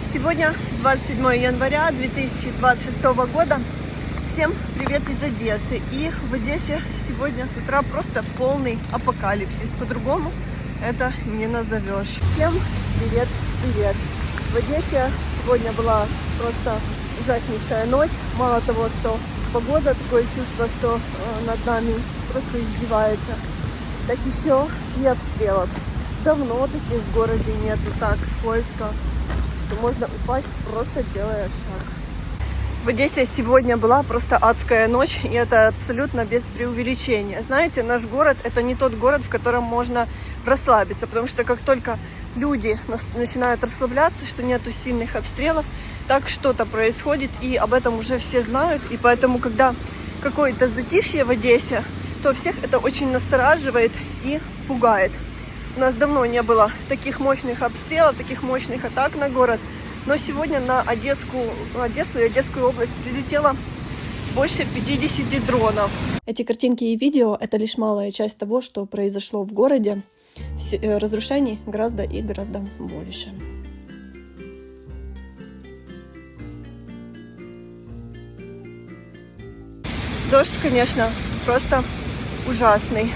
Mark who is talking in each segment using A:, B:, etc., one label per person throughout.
A: Сегодня 27 января 2026 года. Всем привет из Одессы. И в Одессе сегодня с утра просто полный апокалипсис. По-другому это не назовешь. Всем привет, привет. В Одессе сегодня была просто ужаснейшая ночь. Мало того, что погода, такое чувство, что над нами просто издевается, так еще и обстрелов. Давно таких в городе нету, так скользко, что можно упасть, просто делая шаг. В Одессе сегодня была просто адская ночь, и это абсолютно без преувеличения. Знаете, наш город – это не тот город, в котором можно расслабиться, потому что как только люди начинают расслабляться, что нету сильных обстрелов, так что-то происходит, и об этом уже все знают, и поэтому, когда какое-то затишье в Одессе, то всех это очень настораживает и пугает. У нас давно не было таких мощных обстрелов, таких мощных атак на город. Но сегодня на Одессу и Одесскую область прилетело больше 50 дронов. Эти картинки и видео – это лишь малая часть того, что произошло в городе. Разрушений гораздо и гораздо больше. Дождь, конечно, просто ужасный.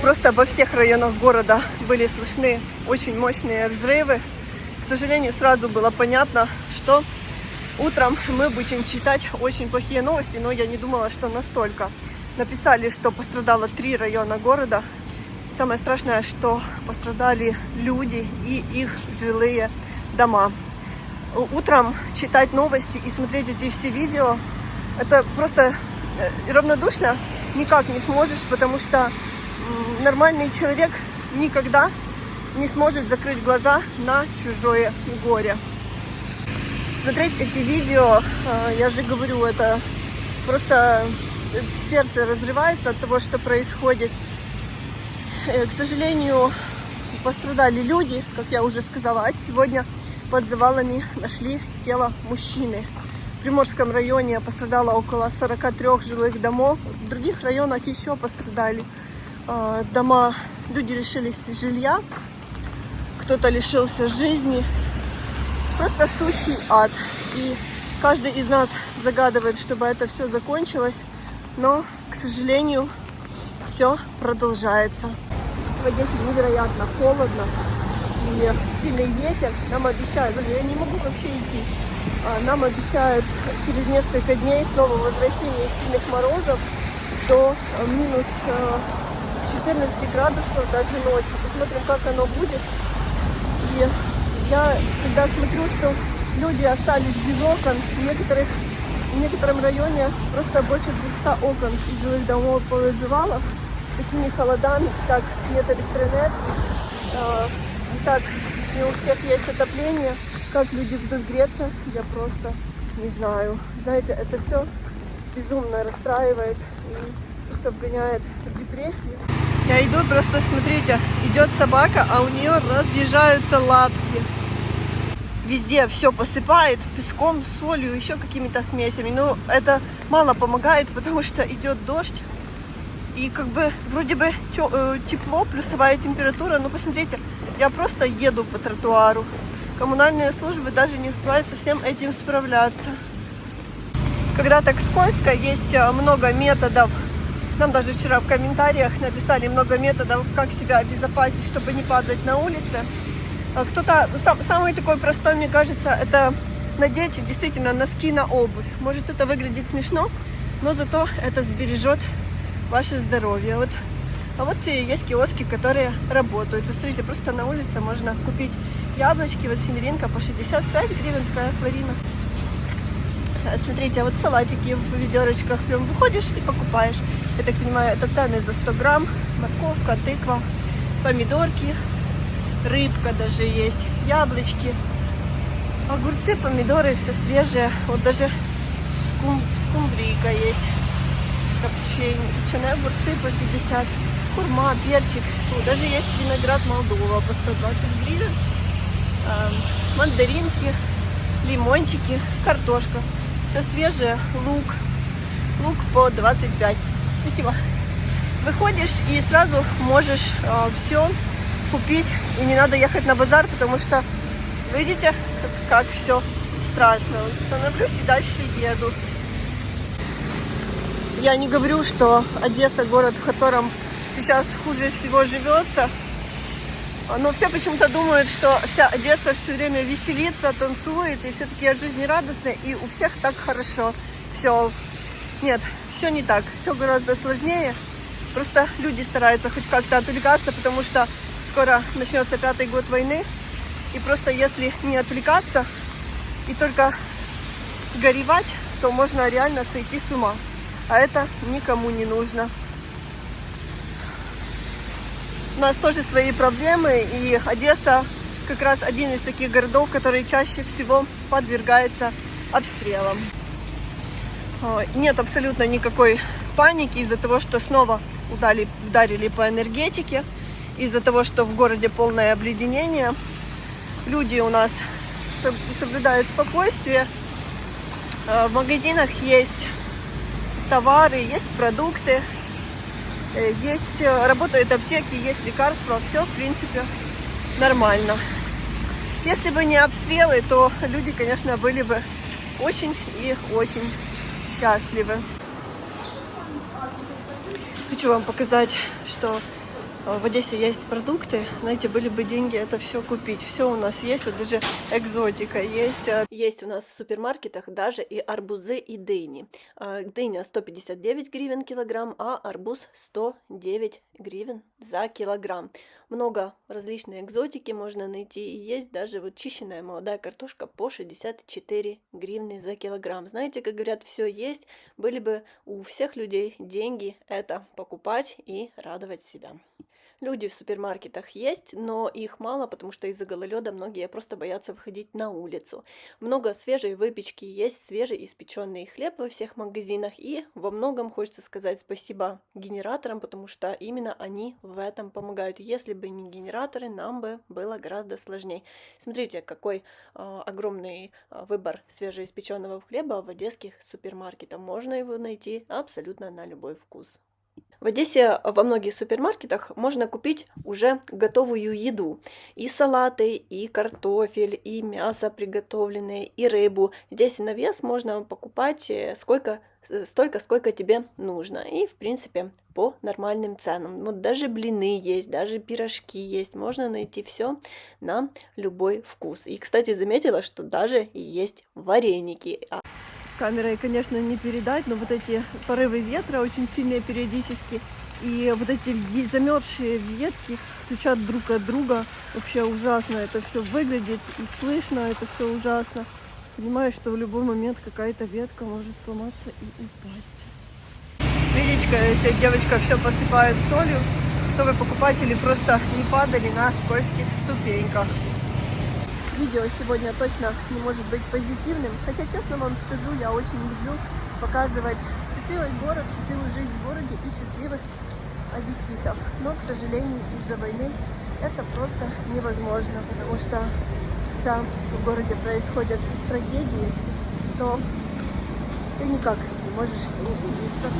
A: Просто во всех районах города были слышны очень мощные взрывы. К сожалению, сразу было понятно, что утром мы будем читать очень плохие новости, но я не думала, что настолько. Написали, что пострадало 3 района города. Самое страшное, что пострадали люди и их жилые дома. Утром читать новости и смотреть эти все видео, это просто равнодушно никак не сможешь, потому что нормальный человек никогда не сможет закрыть глаза на чужое горе. Смотреть эти видео, я же говорю, это просто сердце разрывается от того, что происходит. К сожалению, пострадали люди, как я уже сказала, а сегодня под завалами нашли тело мужчины. В Приморском районе пострадало около 43 жилых домов, в других районах еще пострадали дома, люди лишились жилья, кто-то лишился жизни. Просто сущий ад. И каждый из нас загадывает, чтобы это все закончилось, но, к сожалению, все продолжается. В Одессе невероятно холодно и сильный ветер. Нам обещают, я не могу вообще идти, нам обещают через несколько дней снова возвращение сильных морозов до минус 14 градусов даже ночью. Посмотрим, как оно будет. И я, когда смотрю, что люди остались без окон, в некотором районе просто больше 200 окон из жилых домов повыбивало. С такими холодами, так нет электроэнергии, так не у всех есть отопление. Как люди будут греться, я просто не знаю. Знаете, это все безумно расстраивает и просто вгоняет в депрессию. Я иду, просто смотрите, идет собака, а у нее разъезжаются лапки. Везде все посыпает песком, солью, еще какими-то смесями. Но это мало помогает, потому что идет дождь. И как бы вроде бы тепло, плюсовая температура. Но посмотрите, я просто еду по тротуару. Коммунальные службы даже не успевают со всем этим справляться. Когда так скользко, есть много методов. Нам даже вчера в комментариях написали много методов, как себя обезопасить, чтобы не падать на улице. Кто-то, самый такой простой, мне кажется, это надеть действительно носки на обувь. Может, это выглядит смешно, но зато это сбережет ваше здоровье. А вот есть киоски, которые работают. Вы смотрите, просто на улице можно купить яблочки, вот семеринка по 65 гривен, такая флорина. Смотрите, вот салатики в ведерочках, прям выходишь и покупаешь. Я так понимаю, это цены за 100 грамм, морковка, тыква, помидорки, рыбка даже есть, яблочки, огурцы, помидоры, все свежее. Вот даже скумбрийка есть, копченые огурцы по 50, хурма, перчик. Даже есть виноград Молдова по 120 гривен, мандаринки, лимончики, картошка. Все свежее, лук по 25. Спасибо. Выходишь и сразу можешь все купить, и не надо ехать на базар, потому что, видите, как все страшно. Становлюсь и дальше еду. Я не говорю, что Одесса город, в котором сейчас хуже всего живется, но все почему-то думают, что вся Одесса все время веселится, танцует, и все такие жизнерадостные, и у всех так хорошо. Все. Нет, все не так, все гораздо сложнее. Просто люди стараются хоть как-то отвлекаться, потому что скоро начнется 5-й год войны. И просто если не отвлекаться и только горевать, то можно реально сойти с ума. А это никому не нужно. У нас тоже свои проблемы, и Одесса как раз один из таких городов, который чаще всего подвергается обстрелам. Нет абсолютно никакой паники из-за того, что снова ударили по энергетике, из-за того, что в городе полное обледенение. Люди у нас соблюдают спокойствие. В магазинах есть товары, есть продукты, работают аптеки, есть лекарства. Все, в принципе, нормально. Если бы не обстрелы, то люди, конечно, были бы очень и очень счастливы. Хочу вам показать, что в Одессе есть продукты. Знаете, были бы деньги это все купить. Все у нас есть, вот даже экзотика есть. Есть у нас в супермаркетах даже и арбузы, и дыни. Дыня 159 гривен килограмм, а арбуз 109 гривен за килограмм. Много различной экзотики можно найти. И есть даже вот чищенная молодая картошка по 64 гривны за килограмм. Знаете, как говорят, все есть. Были бы у всех людей деньги это покупать и радовать себя. Люди в супермаркетах есть, но их мало, потому что из-за гололеда многие просто боятся выходить на улицу. Много свежей выпечки, есть свежий испеченный хлеб во всех магазинах, и во многом хочется сказать спасибо генераторам, потому что именно они в этом помогают. Если бы не генераторы, нам бы было гораздо сложнее. Смотрите, какой огромный выбор свежеиспеченного хлеба в одесских супермаркетах. Можно его найти абсолютно на любой вкус. В Одессе во многих супермаркетах можно купить уже готовую еду. И салаты, и картофель, и мясо приготовленное, и рыбу. Здесь на вес можно покупать столько, сколько тебе нужно. И, в принципе, по нормальным ценам. Вот даже блины есть, даже пирожки есть. Можно найти все на любой вкус. И, кстати, заметила, что даже есть вареники. Камерой, конечно, не передать, но вот эти порывы ветра очень сильные периодически. И вот эти замерзшие ветки стучат друг от друга. Вообще ужасно это все выглядит и слышно, это все ужасно. Понимаю, что в любой момент какая-то ветка может сломаться и упасть. Видите, девочка все посыпает солью, чтобы покупатели просто не падали на скользких ступеньках. Видео сегодня точно не может быть позитивным, хотя, честно вам скажу, я очень люблю показывать счастливый город, счастливую жизнь в городе и счастливых одесситов. Но, к сожалению, из-за войны это просто невозможно, потому что когда в городе происходят трагедии, то ты никак не можешь веселиться.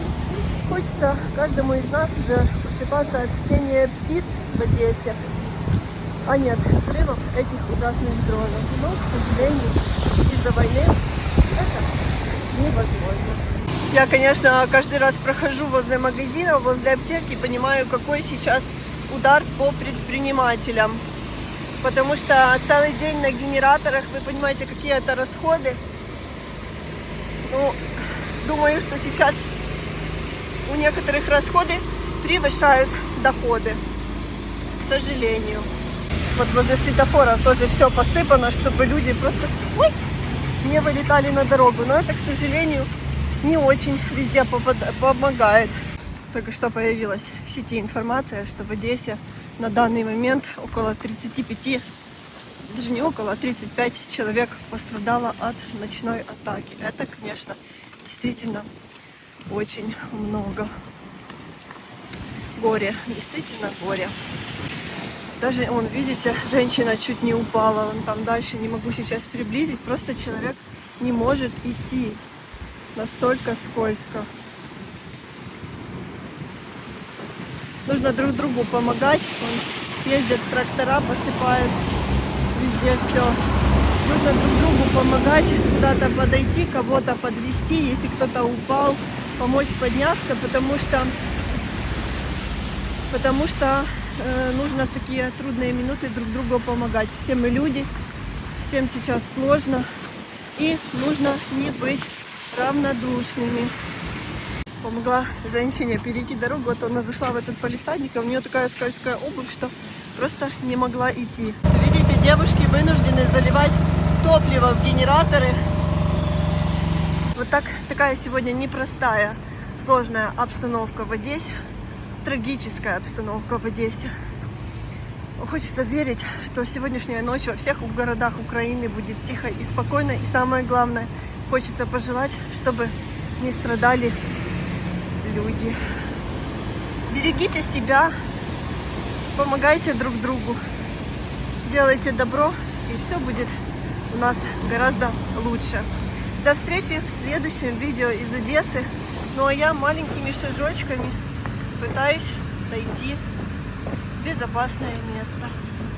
A: Хочется каждому из нас уже просыпаться от пения птиц в Одессе, а нет взрывов этих ужасных дронов. Но, к сожалению, из-за войны это невозможно. Я, конечно, каждый раз прохожу возле магазина, возле аптеки, понимаю, какой сейчас удар по предпринимателям. Потому что целый день на генераторах, вы понимаете, какие это расходы. Ну, думаю, что сейчас у некоторых расходы превышают доходы, к сожалению. Вот возле светофора тоже все посыпано, чтобы люди просто не вылетали на дорогу. Но это, к сожалению, не очень везде помогает. Только что появилась в сети информация, что в Одессе на данный момент около 35, даже не около, а 35 человек пострадало от ночной атаки. Это, конечно, действительно очень много. Горе, действительно горе. Даже, вон, видите, женщина чуть не упала, вон там дальше, не могу сейчас приблизить, просто человек не может идти, настолько скользко. Нужно друг другу помогать. Вон, ездят трактора, посыпают везде все. Нужно друг другу помогать, куда-то подойти, кого-то подвести, если кто-то упал, помочь подняться, потому что нужно в такие трудные минуты друг другу помогать. Все мы люди, всем сейчас сложно, и нужно не быть равнодушными. Помогла женщине перейти дорогу, вот она зашла в этот палисадник, а у нее такая скользкая обувь, что просто не могла идти. Видите, девушки вынуждены заливать топливо в генераторы. Вот такая сегодня непростая, сложная обстановка в Одессе, трагическая обстановка в Одессе. Хочется верить, что сегодняшняя ночь во всех городах Украины будет тихо и спокойно. И самое главное, хочется пожелать, чтобы не страдали люди. Берегите себя, помогайте друг другу, делайте добро, и все будет у нас гораздо лучше. До встречи в следующем видео из Одессы. Ну а я маленькими шажочками пытаюсь дойти в безопасное место.